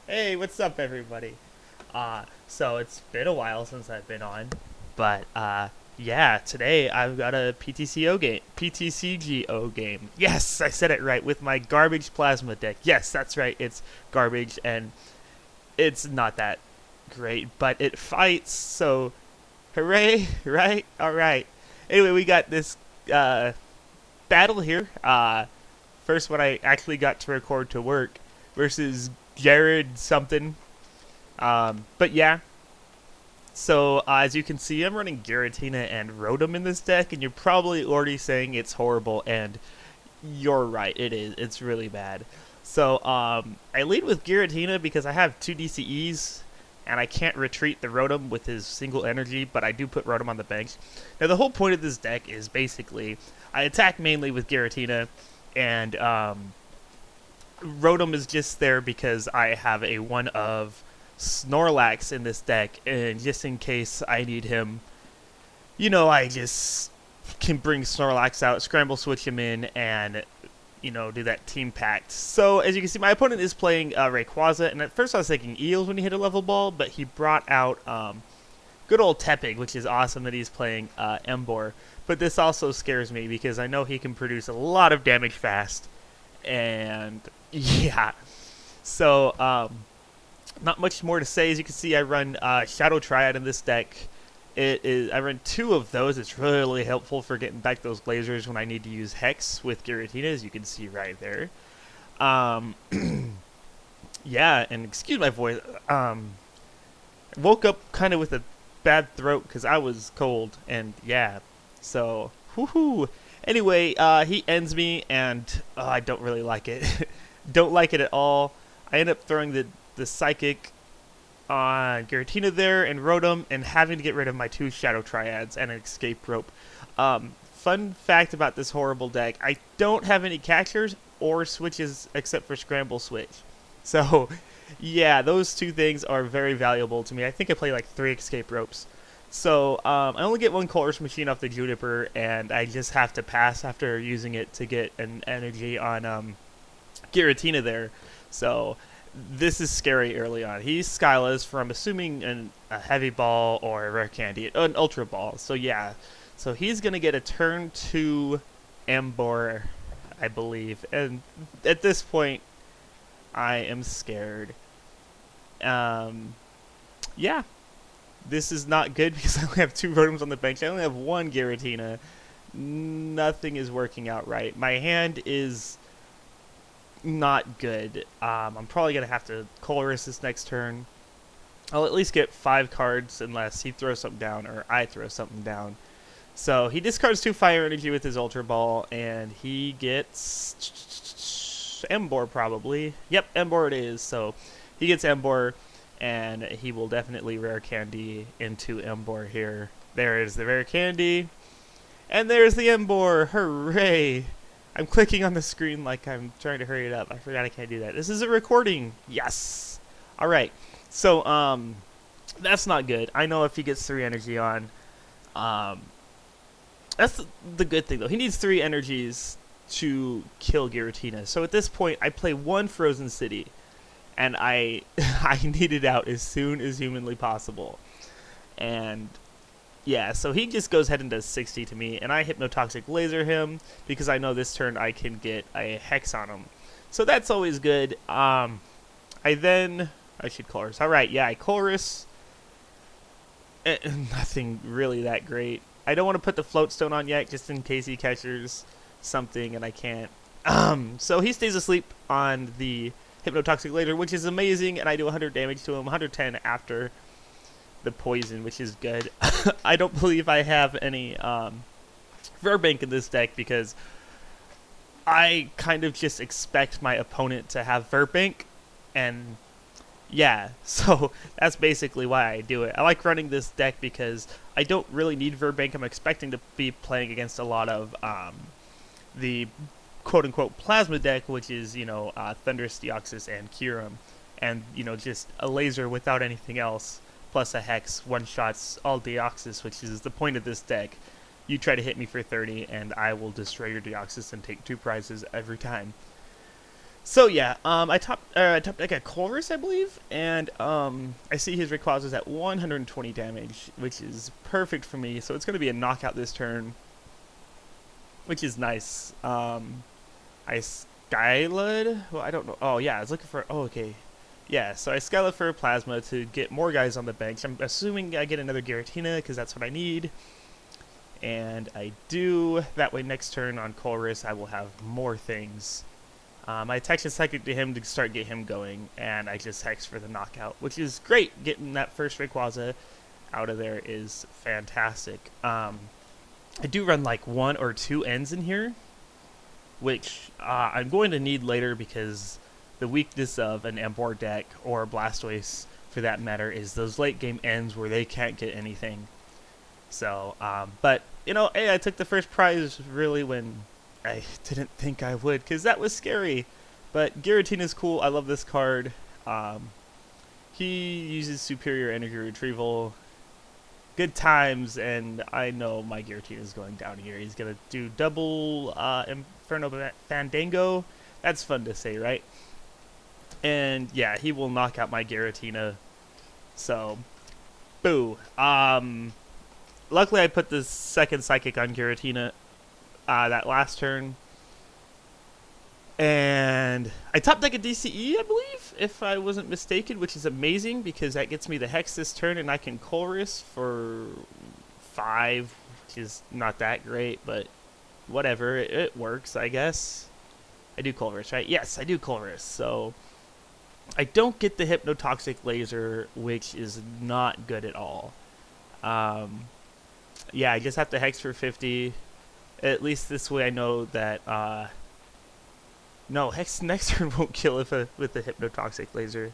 Hey, what's up, everybody? So it's been a while since I've been on, but yeah, today I've got a PTCO game, PTCGO game. Yes, I said it right with my garbage plasma deck. Yes, that's right. It's garbage and it's not that great, but it fights. So hooray! Right? All right. Anyway, we got this uh, battle here. First one I actually got to record to work versus Jared something. But yeah, so as you can see, I'm running Giratina and Rotom in this deck, and you're probably already saying it's horrible, and you're right, it is. It's really bad. So I lead with Giratina because I have two DCEs, and I can't retreat the Rotom with his single energy, but I do put Rotom on the bench. Now the whole point of this deck is basically I attack mainly with Giratina, and Rotom is just there because I have a one of Snorlax in this deck, and just in case I need him, I just can bring Snorlax out, scramble switch him in, and do that team pact. So as you can see, my opponent is playing Rayquaza, and at first I was thinking Eels when he hit a level ball, but he brought out good old Tepig, which is awesome that he's playing Emboar. But this also scares me because I know he can produce a lot of damage fast, and yeah. So not much more to say. As you can see, I run Shadow Triad in this deck. I run two of those. It's really helpful for getting back those lasers when I need to use Hex with Giratina, as you can see right there. Um, yeah, and excuse my voice. Woke up kind of with a bad throat because I was cold, and yeah, so whoo. Anyway, he ends me, and I don't really like it. Don't like it at all. I end up throwing the Psychic on Giratina there and Rotom, and having to get rid of my two Shadow Triads and an Escape Rope. Fun fact about this horrible deck, I don't have any catchers or switches except for Scramble Switch. So, yeah, those two things are very valuable to me. I think I play like 3 Escape Ropes. So, I only get one Colress Machine off the Juniper, and I just have to pass after using it to get an energy on Giratina there. So, this is scary early on. He's Skylas for, I'm assuming, a heavy ball or a rare candy, an ultra ball. So yeah, so he's gonna get a turn 2 Emboar, I believe, and at this point, I am scared. Um, yeah, this is not good because I only have 2 Rotoms on the bench. I only have 1 Giratina. Nothing is working out right. My hand is not good. I'm probably going to have to Colress this next turn. I'll at least get 5 cards unless he throws something down or I throw something down. So he discards 2 Fire Energy with his Ultra Ball, and he gets Emboar probably. Yep, Emboar it is. So he gets Emboar, and he will definitely Rare Candy into Emboar here. There is the Rare Candy, and there's the Emboar. Hooray! I'm clicking on the screen like I'm trying to hurry it up. I forgot I can't do that. This is a recording. Yes. All right. So that's not good. I know if he gets 3 energy on, um, that's the good thing though. He needs 3 energies to kill Giratina. So at this point, I play 1 Frozen City, and I I need it out as soon as humanly possible. And yeah, so he just goes ahead and does 60 to me, and I Hypnotoxic Laser him because I know this turn I can get a Hex on him. So that's always good. I should Chorus. Alright, yeah, I Chorus. Nothing really that great. I don't want to put the Float Stone on yet, just in case he catches something and I can't. So he stays asleep on the Hypnotoxic Laser, which is amazing, and I do 100 damage to him, 110 after the poison, which is good. I don't believe I have any Verbank in this deck because I kind of just expect my opponent to have Verbank, and yeah, so that's basically why I do it. I like running this deck because I don't really need Verbank. I'm expecting to be playing against a lot of the quote-unquote plasma deck, which is, Thunderous Deoxys and Kyurem, and, just a laser without anything else, plus a Hex, one-shots all Deoxys, which is the point of this deck. You try to hit me for 30, and I will destroy your Deoxys and take 2 prizes every time. So yeah, I top deck a chorus, I believe, and I see his Rayquaza is at 120 damage, which is perfect for me. So it's going to be a knockout this turn, which is nice. I Skylud. Well, I don't know. Oh yeah, I was looking for. Oh okay, yeah. So I Skylud for a Plasma to get more guys on the bench. I'm assuming I get another Giratina because that's what I need, and I do. That way, next turn on Chorus, I will have more things. I text and psychic to him to start get him going, and I just hex for the knockout, which is great. Getting that first Rayquaza out of there is fantastic. I do run like 1 or 2 ends in here, which I'm going to need later because the weakness of an Ambor deck, or Blastoise for that matter, is those late game ends where they can't get anything. So, but, you know, hey, I took the first prize really when I didn't think I would, because that was scary. But Giratina is cool. I love this card. He uses Superior Energy Retrieval. Good times, and I know my Giratina is going down here. He's going to do double Inferno Fandango. That's fun to say, right? And yeah, he will knock out my Giratina. So, boo. Luckily, I put the second Psychic on Giratina that last turn. And I top deck a DCE, I believe, if I wasn't mistaken, which is amazing because that gets me the Hex this turn, and I can Chorus for 5, which is not that great, but whatever, it works, I guess. I do Chorus, right? Yes, I do Chorus. So I don't get the Hypnotoxic Laser, which is not good at all. Yeah, I just have to Hex for 50. At least this way I know that no, Hex next turn won't kill if with the Hypnotoxic Laser.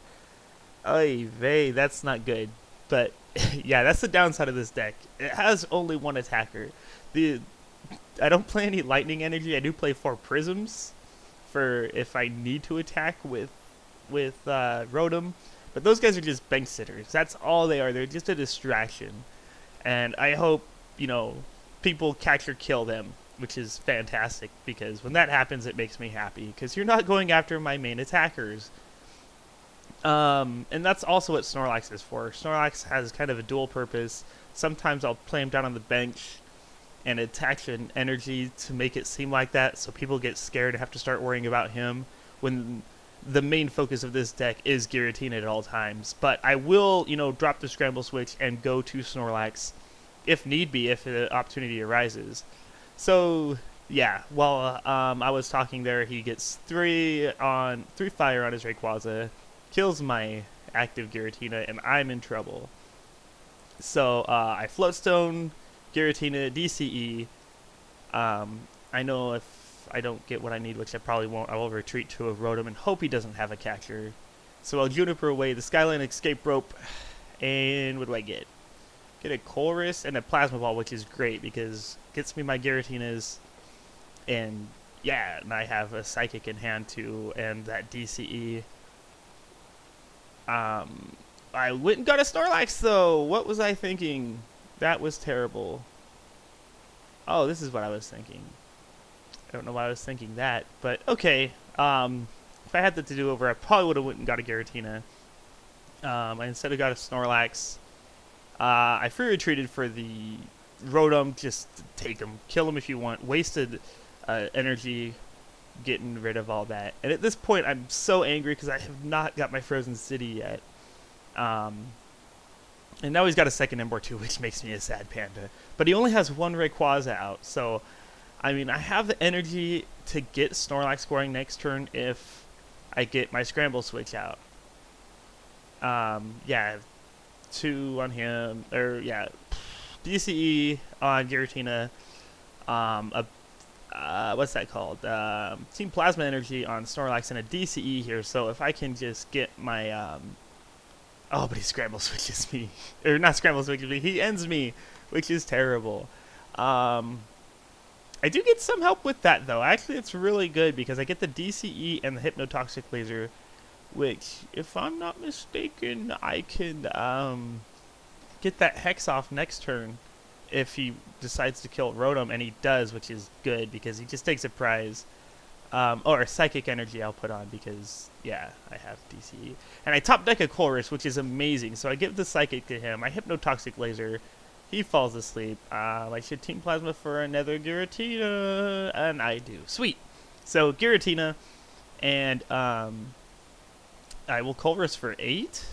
Oy vey, that's not good. But yeah, that's the downside of this deck. It has only one attacker. I don't play any Lightning Energy. I do play 4 Prisms for if I need to attack with Rotom. But those guys are just bench sitters. That's all they are. They're just a distraction. And I hope, you know, people catch or kill them, which is fantastic, because when that happens, it makes me happy, because you're not going after my main attackers. And that's also what Snorlax is for. Snorlax has kind of a dual purpose. Sometimes I'll play him down on the bench and attach an energy to make it seem like that, so people get scared and have to start worrying about him, when the main focus of this deck is Giratina at all times. But I will, you know, drop the Scramble Switch and go to Snorlax if need be, if the opportunity arises. So yeah, while I was talking there, he gets 3 fire on his Rayquaza, kills my active Giratina, and I'm in trouble. So I Floatstone, Giratina, DCE. I know if I don't get what I need, which I probably won't, I will retreat to a Rotom and hope he doesn't have a catcher. So I'll Juniper away the Skyline Escape Rope, and what do I get? Get a Chorus and a Plasma Ball, which is great because it gets me my Giratinas, and yeah, and I have a Psychic in hand too, and that DCE. I went and got a Snorlax though. What was I thinking? That was terrible. Oh, this is what I was thinking. I don't know why I was thinking that, but okay. If I had that to do over, I probably would have went and got a Giratina. I instead of got a Snorlax. I free retreated for the Rotom. Just take him, kill him if you want. Wasted energy getting rid of all that. And at this point, I'm so angry because I have not got my Frozen City yet. And now he's got a second Ember too, which makes me a sad panda. But he only has 1 Rayquaza out, so I mean, I have the energy to get Snorlax scoring next turn if I get my Scramble Switch out. Yeah, 2 on him, or yeah, DCE on Giratina. What's that called? Team Plasma Energy on Snorlax, and a DCE here. So if I can just get my oh, but he Scramble Switches me, or not Scramble Switches me. He ends me, which is terrible. I do get some help with that though. Actually, it's really good because I get the DCE and the Hypnotoxic Laser, which, if I'm not mistaken, I can get that Hex off next turn if he decides to kill Rotom, and he does, which is good because he just takes a prize. or psychic energy I'll put on because yeah, I have DCE. And I top deck a chorus, which is amazing. So I give the psychic to him. I hypnotoxic laser. He falls asleep. I should team plasma for another Giratina, and I do. Sweet. So Giratina, and I will chorus for 8,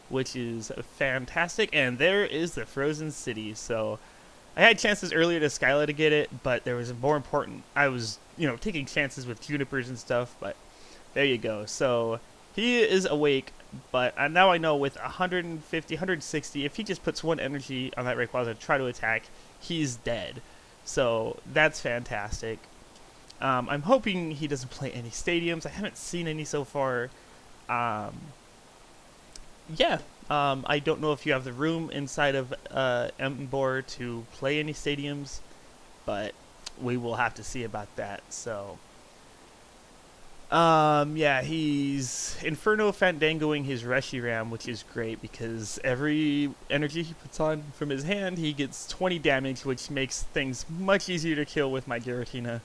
which is fantastic. And there is the Frozen City. So I had chances earlier to Skyla to get it, but there was a more important. I was, taking chances with Junipers and stuff, but there you go. So he is awake, but now I know with 150, 160, if he just puts 1 energy on that Rayquaza to try to attack, he's dead. So that's fantastic. I'm hoping he doesn't play any stadiums. I haven't seen any so far. Yeah. I don't know if you have the room inside of Embor to play any stadiums, but we will have to see about that. So, yeah, he's Inferno Fandangoing his Reshiram, which is great because every energy he puts on from his hand, he gets 20 damage, which makes things much easier to kill with my Giratina.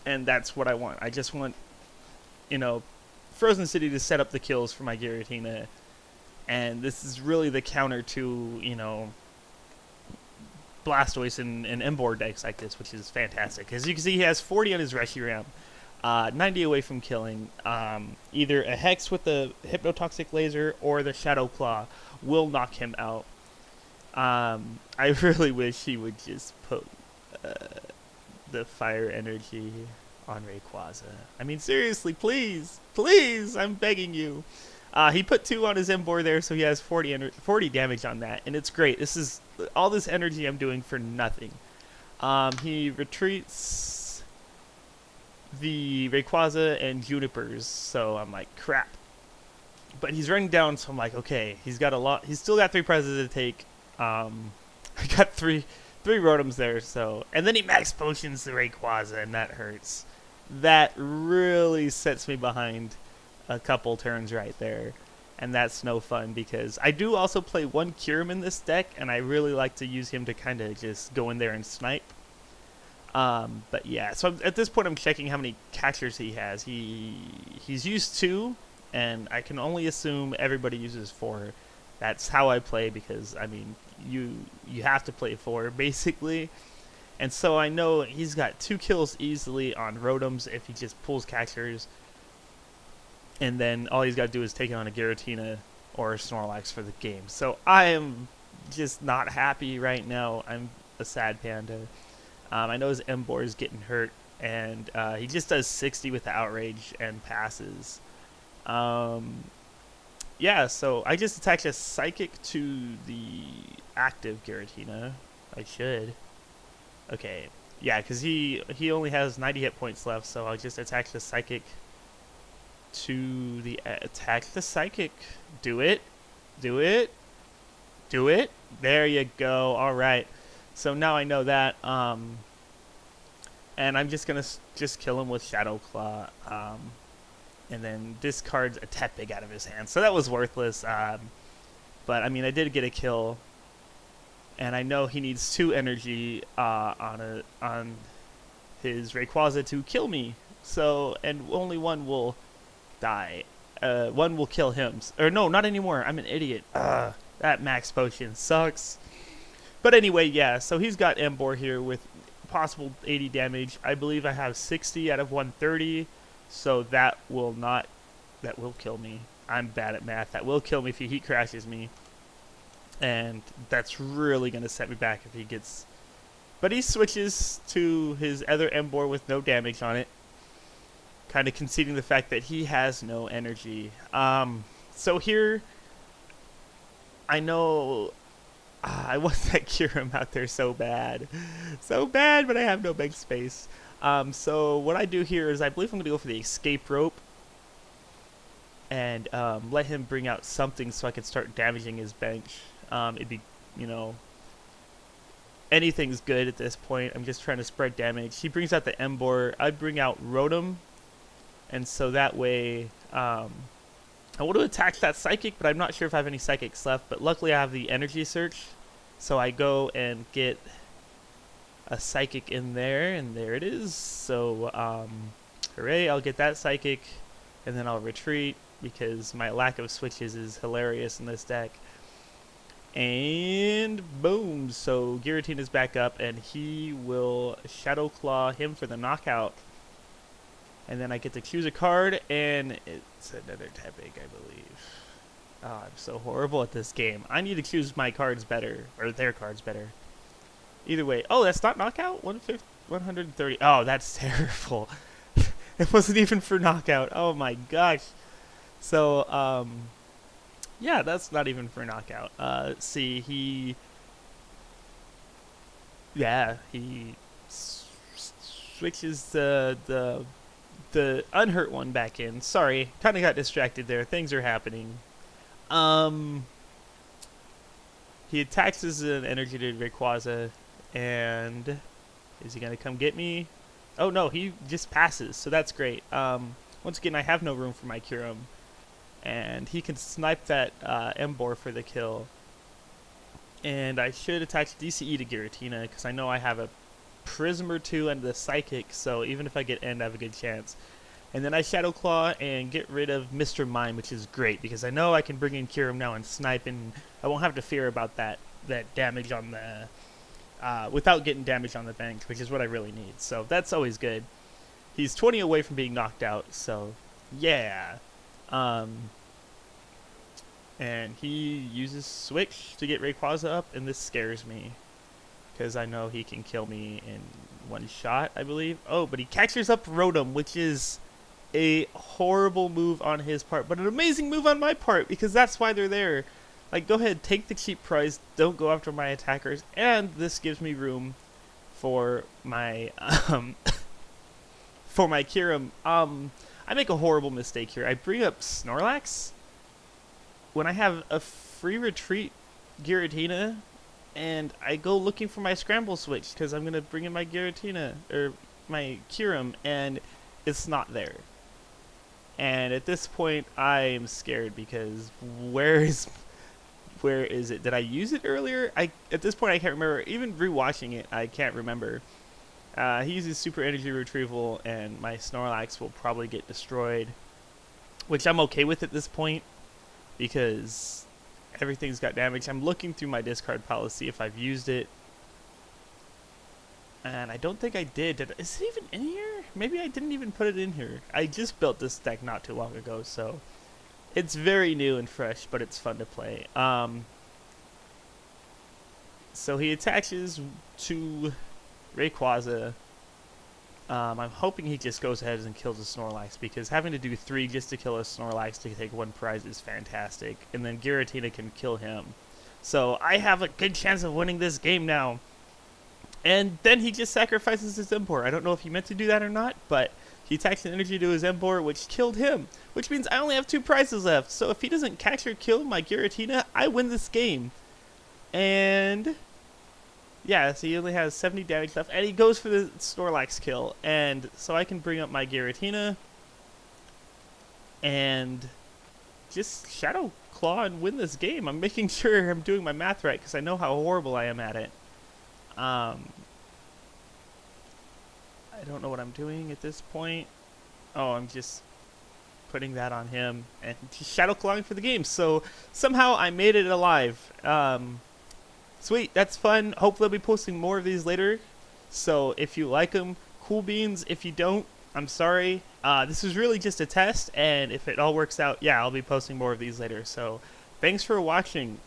And that's what I want. I just want, Frozen City to set up the kills for my Giratina. And this is really the counter to, Blastoise and Embor decks like this, which is fantastic. As you can see, he has 40 on his Reshiram, 90 away from killing. Either a Hex with the Hypnotoxic Laser or the Shadow Claw will knock him out. I really wish he would just put the Fire Energy on Rayquaza. I mean, seriously, please, I'm begging you. He put 2 on his Embor there, so he has 40 damage on that, and it's great. This is all this energy I'm doing for nothing. He retreats the Rayquaza and Junipers, so I'm like, crap. But he's running down, so I'm like, okay, he's got a lot. He's still got 3 prizes to take. I got three Rotoms there, so, and then he max potions the Rayquaza, and that hurts. That really sets me behind a couple turns right there, and that's no fun because I do also play 1 Kyurem in this deck, and I really like to use him to kind of just go in there and snipe. But yeah, so at this point I'm checking how many catchers he has. He's used 2, and I can only assume everybody uses 4. That's how I play because, I mean, you have to play 4 basically. And so I know he's got 2 kills easily on Rotoms if he just pulls catchers. And then all he's got to do is take on a Giratina or a Snorlax for the game. So I am just not happy right now. I'm a sad panda. I know his Embor is getting hurt, and he just does 60 with the Outrage and passes. Yeah, so I just attach a Psychic to the active Giratina. I should. Okay. Yeah, because he only has 90 hit points left, so I'll just attach the Psychic to the attack the Psychic. Do it. There you go. All right. So now I know that. And I'm just gonna kill him with Shadow Claw. And then discards a Tepig out of his hand. So that was worthless. But I mean, I did get a kill. And I know he needs 2 energy on his Rayquaza to kill me. So, and only 1 will die. 1 will kill him. Or no, not anymore. I'm an idiot. That max potion sucks. But anyway, yeah. So he's got Embor here with possible 80 damage. I believe I have 60 out of 130. So that will kill me. I'm bad at math. That will kill me if he heat crashes me. And that's really going to set me back if he gets... But he switches to his other Embor with no damage on it. Kind of conceding the fact that he has no energy. So here, I know I want that Kyurem out there so bad. So bad, but I have no bank space. So what I do here is I believe I'm going to go for the Escape Rope. And let him bring out something so I can start damaging his bench. It'd be, anything's good at this point. I'm just trying to spread damage. He brings out the Embor. I bring out Rotom. And so that way, I want to attack that Psychic, but I'm not sure if I have any Psychics left. But luckily I have the Energy Search. So I go and get a psychic in there, and there it is. So, hooray, I'll get that psychic, and then I'll retreat, because my lack of switches is hilarious in this deck. And boom, so Giratina is back up, and he will Shadow Claw him for the knockout. And then I get to choose a card, and it's another Tepig, I believe. Oh, I'm so horrible at this game. I need to choose my cards better, or their cards better. Either way. Oh, that's not knockout? 130. Oh, that's terrible. It wasn't even for knockout. Oh my gosh. So, yeah, that's not even for knockout. Let's see, he switches the unhurt one back in. Sorry, kind of got distracted there. Things are happening. He attacks as an energy to Rayquaza, and is he gonna come get me? Oh no, he just passes, so that's great. Once again, I have no room for my Kyurem, and he can snipe that Emboar for the kill. And I should attach DCE to Giratina, because I know I have a Prism or two and the Psychic, so even if I get End, I have a good chance. And then I Shadow Claw and get rid of Mr. Mime, which is great, because I know I can bring in Kyurem now and snipe, and I won't have to fear about that damage on the... without getting damage on the bench, which is what I really need. So that's always good. He's 20 away from being knocked out, so yeah. And he uses Switch to get Rayquaza up, and this scares me, because I know he can kill me in one shot, I believe. Oh, but he catches up Rotom, which is a horrible move on his part, but an amazing move on my part, because that's why they're there. Like, go ahead, take the cheap price, don't go after my attackers, and this gives me room for my, for my Kyurem. I make a horrible mistake here. I bring up Snorlax when I have a free retreat Giratina, and I go looking for my Scramble Switch, because I'm going to bring in my Giratina, or my Kyurem, and it's not there. And at this point, I am scared, because where is it? Did I use it earlier? At this point, I can't remember. Even rewatching it, I can't remember. He uses Super Energy Retrieval, and my Snorlax will probably get destroyed, which I'm okay with at this point, because everything's got damage. I'm looking through my discard pile to see if I've used it, and I don't think I did. Is it even in here? Maybe I didn't even put it in here. I just built this deck not too long ago, so it's very new and fresh, but it's fun to play. So he attaches to Rayquaza. I'm hoping he just goes ahead and kills a Snorlax, because having to do 3 just to kill a Snorlax to take 1 prize is fantastic. And then Giratina can kill him. So I have a good chance of winning this game now. And then he just sacrifices his Emboar. I don't know if he meant to do that or not, but he attacks an energy to his Emboar, which killed him. Which means I only have 2 prizes left. So if he doesn't catch or kill my Giratina, I win this game. And yeah, so he only has 70 damage left, and he goes for the Snorlax kill, and so I can bring up my Giratina and just Shadow Claw and win this game. I'm making sure I'm doing my math right, because I know how horrible I am at it. I don't know what I'm doing at this point. Oh, I'm just putting that on him and Shadow Clawing for the game, so somehow I made it alive. Sweet, that's fun. Hopefully I'll be posting more of these later. So if you like them, cool beans. If you don't, I'm sorry. This is really just a test, and if it all works out, yeah, I'll be posting more of these later. So thanks for watching.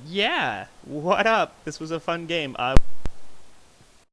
Yeah, what up? This was a fun game.